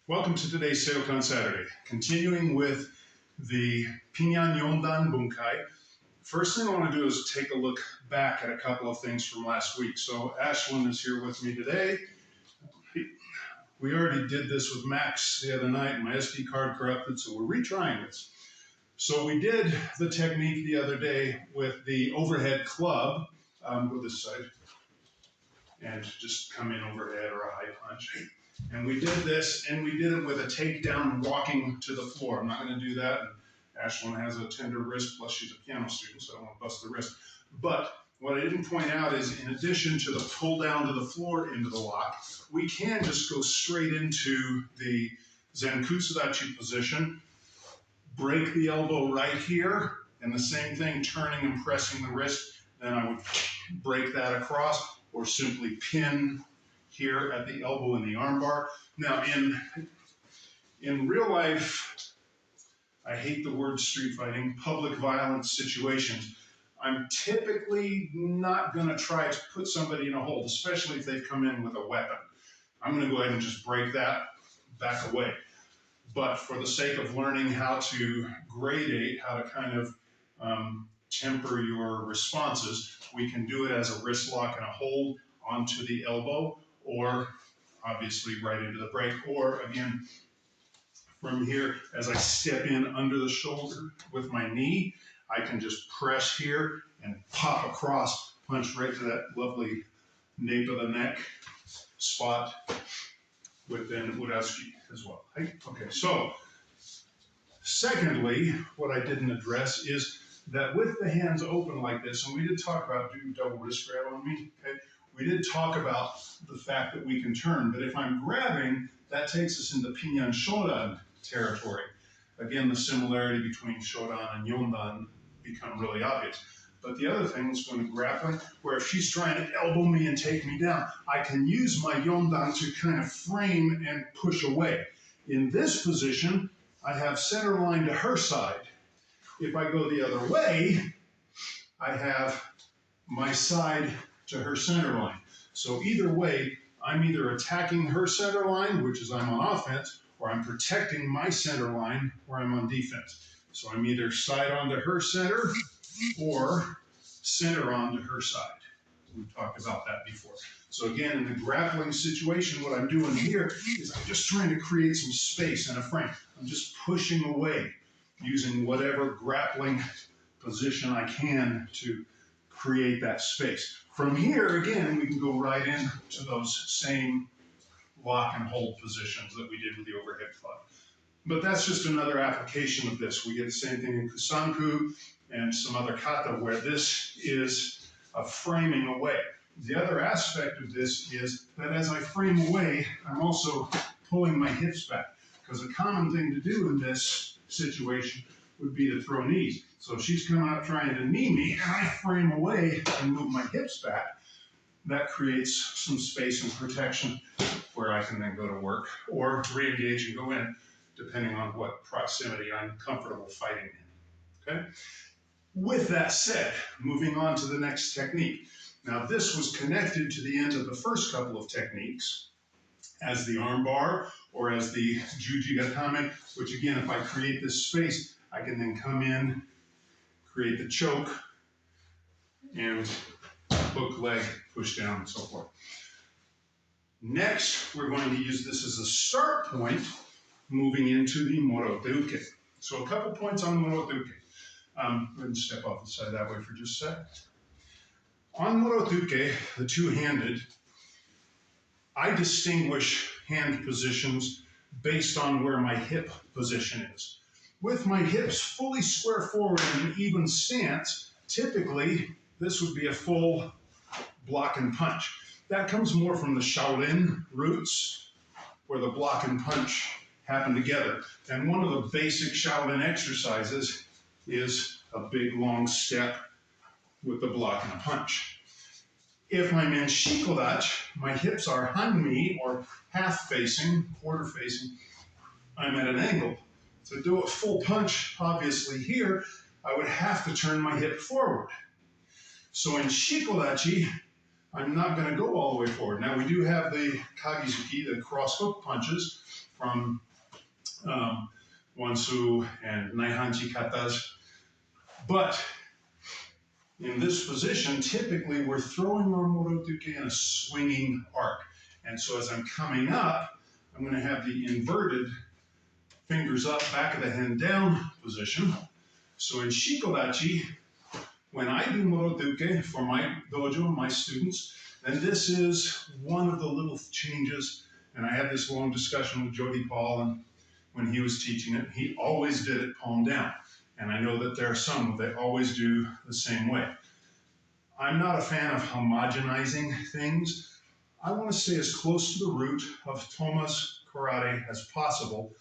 Welcome to today's Seidokan Saturday. Continuing with the Pinan Yondan bunkai. First thing I want to do is take a look back at a couple of things from last week. So Ashlyn is here with me today. We already did this with Max the other night. My SD card corrupted, so we're retrying this. So we did the technique the other day with the overhead club. Go this side. And just come in overhead or a high punch. And we did this, and we did it with a takedown walking to the floor. I'm not going to do that. And Ashlyn has a tender wrist, plus she's a piano student, so I don't want to bust the wrist. But what I didn't point out is, in addition to the pull down to the floor into the lock, we can just go straight into the Zankutsudachi position, break the elbow right here, and the same thing, turning and pressing the wrist. Then I would break that across, or simply pin here at the elbow in the armbar. Now, in real life, I hate the word street fighting, public violence situations, I'm typically not going to try to put somebody in a hold, especially if they've come in with a weapon. I'm going to go ahead and just break that back away. But for the sake of learning how to gradate, how to kind of temper your responses, we can do it as a wrist lock and a hold onto the elbow, or obviously right into the break, or again, from here, as I step in under the shoulder with my knee, I can just press here and pop across, punch right to that lovely nape of the neck spot within Urazuki as well. Okay, so secondly, what I didn't address is that with the hands open like this, and we did talk about do double wrist grab on me, okay? We did talk about the fact that we can turn, but if I'm grabbing, that takes us into Pinan Yondan territory. Again, the similarity between Shodan and Yondan become really obvious. But the other thing is going to grappling, where if she's trying to elbow me and take me down, I can use my Yondan to kind of frame and push away. In this position, I have center line to her side. If I go the other way, I have my side to her center line. So either way, I'm either attacking her center line, which is I'm on offense, or I'm protecting my center line, where I'm on defense. So I'm either side onto her center, or center onto her side. We've talked about that before. So again, in the grappling situation, what I'm doing here is I'm just trying to create some space and a frame. I'm just pushing away, using whatever grappling position I can to create that space. From here, again, we can go right into those same lock and hold positions that we did with the overhead club. But that's just another application of this. We get the same thing in Kusanku and some other Kata, where this is a framing away. The other aspect of this is that as I frame away, I'm also pulling my hips back, because a common thing to do in this situation would be to throw knees. So if she's coming up trying to knee me, and I frame away and move my hips back, that creates some space and protection where I can then go to work or re-engage and go in, depending on what proximity I'm comfortable fighting in, okay? With that said, moving on to the next technique. Now this was connected to the end of the first couple of techniques as the armbar or as the juji gatame, which again, if I create this space, I can then come in, create the choke, and hook leg, push down, and so forth. Next, we're going to use this as a start point, moving into the Morote Uke. So a couple points on Morote Uke. Go ahead and step off the side that way for just a sec. On Morote Uke, the two-handed, I distinguish hand positions based on where my hip position is. With my hips fully square forward in an even stance, typically this would be a full block and punch. That comes more from the Shaolin roots, where the block and punch happen together. And one of the basic Shaolin exercises is a big long step with the block and a punch. If I'm in shikodachi, my hips are hanmi, or half facing, quarter facing, I'm at an angle. To do a full punch, obviously here, I would have to turn my hip forward. So in shikodachi, I'm not going to go all the way forward. Now we we do have the kagizuki, the cross hook punches from Wansu and Naihanchi katas. But in this position, typically we're throwing our Morote Uke in a swinging arc. And so as I'm coming up, I'm going to have the inverted fingers up, back of the hand down position. So in Shikodachi, when I do Morote Uke for my dojo, my students, then this is one of the little changes. And I had this long discussion with Jody Paul, and when he was teaching it, he always did it palm down. And I know that there are some that always do the same way. I'm not a fan of homogenizing things. I want to stay as close to the root of Toma's karate as possible.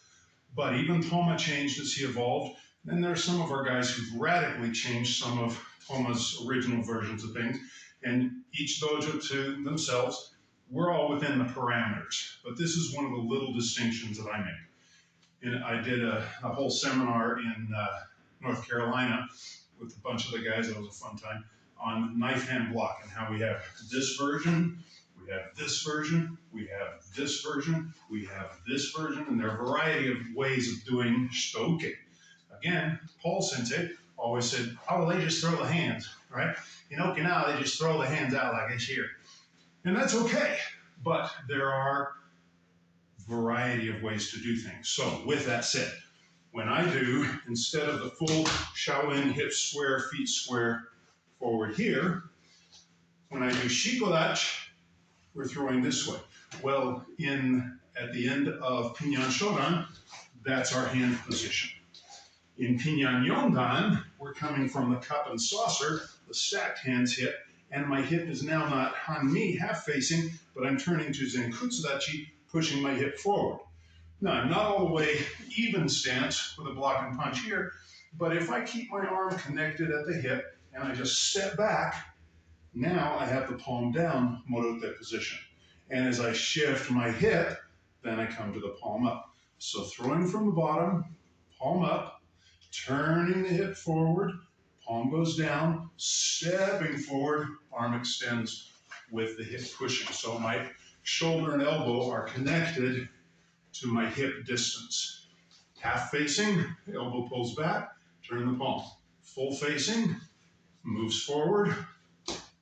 But even Toma changed as he evolved. Then there are some of our guys who've radically changed some of Toma's original versions of things. And each dojo to themselves, we're all within the parameters. But this is one of the little distinctions that I make. And I did a whole seminar in North Carolina with a bunch of the guys. It was a fun time on knife hand block and how we have this version, we have this version, we have this version, we have this version, and there are a variety of ways of doing Seidokan. Again, Paul Sensei always said, oh, well, they just throw the hands, right? In Okinawa, they just throw the hands out like it's here. And that's okay, but there are a variety of ways to do things. So with that said, when I do, instead of the full Shaolin hips square, feet square, forward here, when I do Shikodachi, we're throwing this way. Well, at the end of Pinan Yondan, that's our hand position. In Pinan Yondan, we're coming from the cup and saucer, the stacked hands hit, and my hip is now not on me, half facing, but I'm turning to Zenkutsudachi, pushing my hip forward. Now, I'm not all the way even stance with a block and punch here, but if I keep my arm connected at the hip and I just step back, now I have the palm down Morote position. And as I shift my hip, then I come to the palm up. So throwing from the bottom, palm up, turning the hip forward, palm goes down, stepping forward, arm extends with the hip pushing. So my shoulder and elbow are connected to my hip distance. Half facing, elbow pulls back, turn the palm. Full facing, moves forward,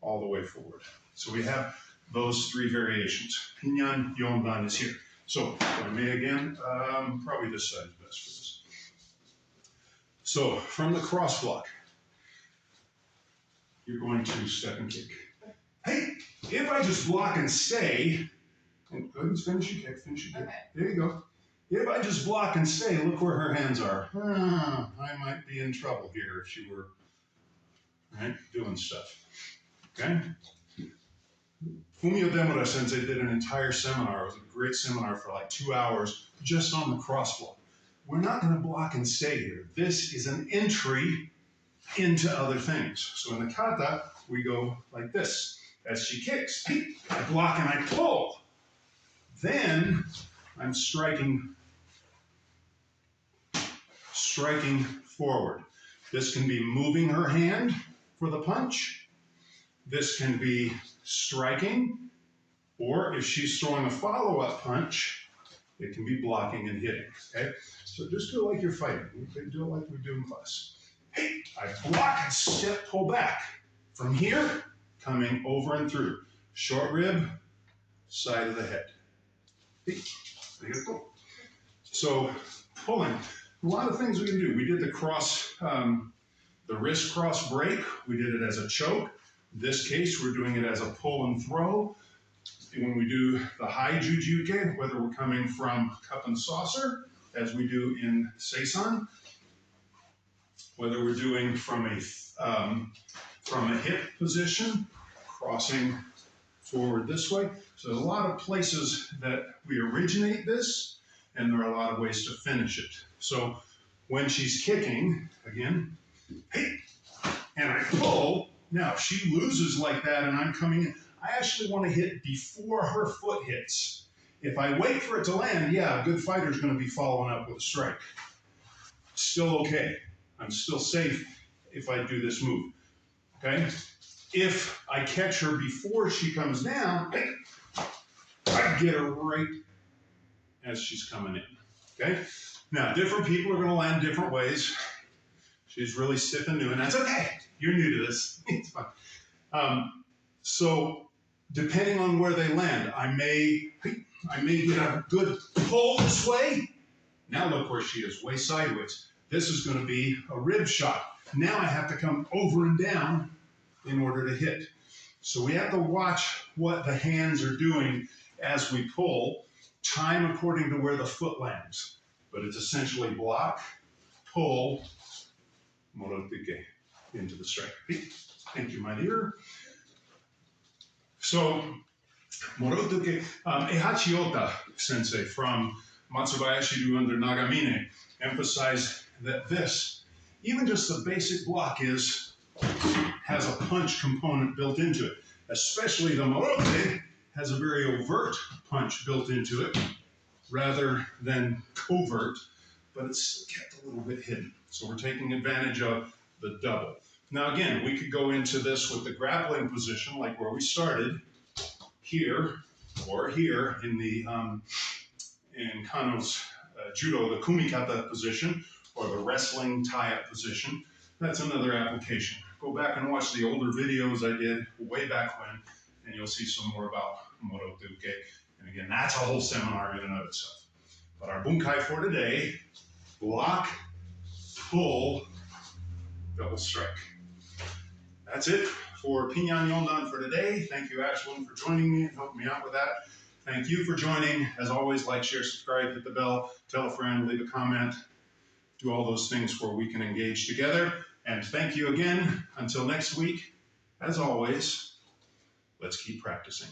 all the way forward. So we have those three variations. Pinan Yondan is here. So if I may again, probably this side is best for this. So from the cross block, you're going to step and kick. Hey, if I just block and stay, and go ahead and finish your kick, finish your kick. Okay. There you go. If I just block and stay, look where her hands are. I might be in trouble here if she were doing stuff. Okay? Fumio Demura Sensei did an entire seminar. It was a great seminar for like 2 hours just on the cross block. We're not going to block and stay here. This is an entry into other things. So in the kata, we go like this. As she kicks, I block and I pull. Then I'm striking forward. This can be moving her hand for the punch. This can be striking, or if she's throwing a follow-up punch, it can be blocking and hitting, okay? So just do it like you're fighting. Do it like we do in class. Hey, I block and step, pull back. From here, coming over and through. Short rib, side of the head. Hey, there you go. So pulling, a lot of things we can do. We did the cross, the wrist cross break. We did it as a choke. In this case, we're doing it as a pull and throw. When we do the high juji uke, whether we're coming from cup and saucer, as we do in Seisan, whether we're doing from a hip position, crossing forward this way. So there's a lot of places that we originate this, and there are a lot of ways to finish it. So when she's kicking, again, hey, and I pull, now if she loses like that and I'm coming in, I actually want to hit before her foot hits. If I wait for it to land, yeah, a good fighter's going to be following up with a strike. Still okay. I'm still safe if I do this move, okay? If I catch her before she comes down, get her right as she's coming in, okay? Now, different people are gonna land different ways. She's really stiff and new, and that's okay. You're new to this, it's fine. So, depending on where they land, I may get a good pull this way. Now look where she is, way sideways. This is gonna be a rib shot. Now I have to come over and down in order to hit. So we have to watch what the hands are doing as we pull, time according to where the foot lands. But it's essentially block, pull, Morote Uke into the strike. Thank you, my dear. So, Morote Uke, Ehachiota sensei from Matsubayashi-ryu under Nagamine emphasized that this, even just the basic block has a punch component built into it. Especially the Morote has a very overt punch built into it rather than covert, but it's kept a little bit hidden. So we're taking advantage of the double. Now again, we could go into this with the grappling position, like where we started, here or here in the in Kano's judo, the kumikata position, or the wrestling tie-up position. That's another application. Go back and watch the older videos I did way back when, and you'll see some more about Morote Uke. And again, that's a whole seminar in and of itself. But our bunkai for today, block, pull, double strike. That's it for Pinan Yondan for today. Thank you, Ashlyn, for joining me and helping me out with that. Thank you for joining. As always, like, share, subscribe, hit the bell, tell a friend, leave a comment. Do all those things where we can engage together. And thank you again. Until next week, as always, let's keep practicing.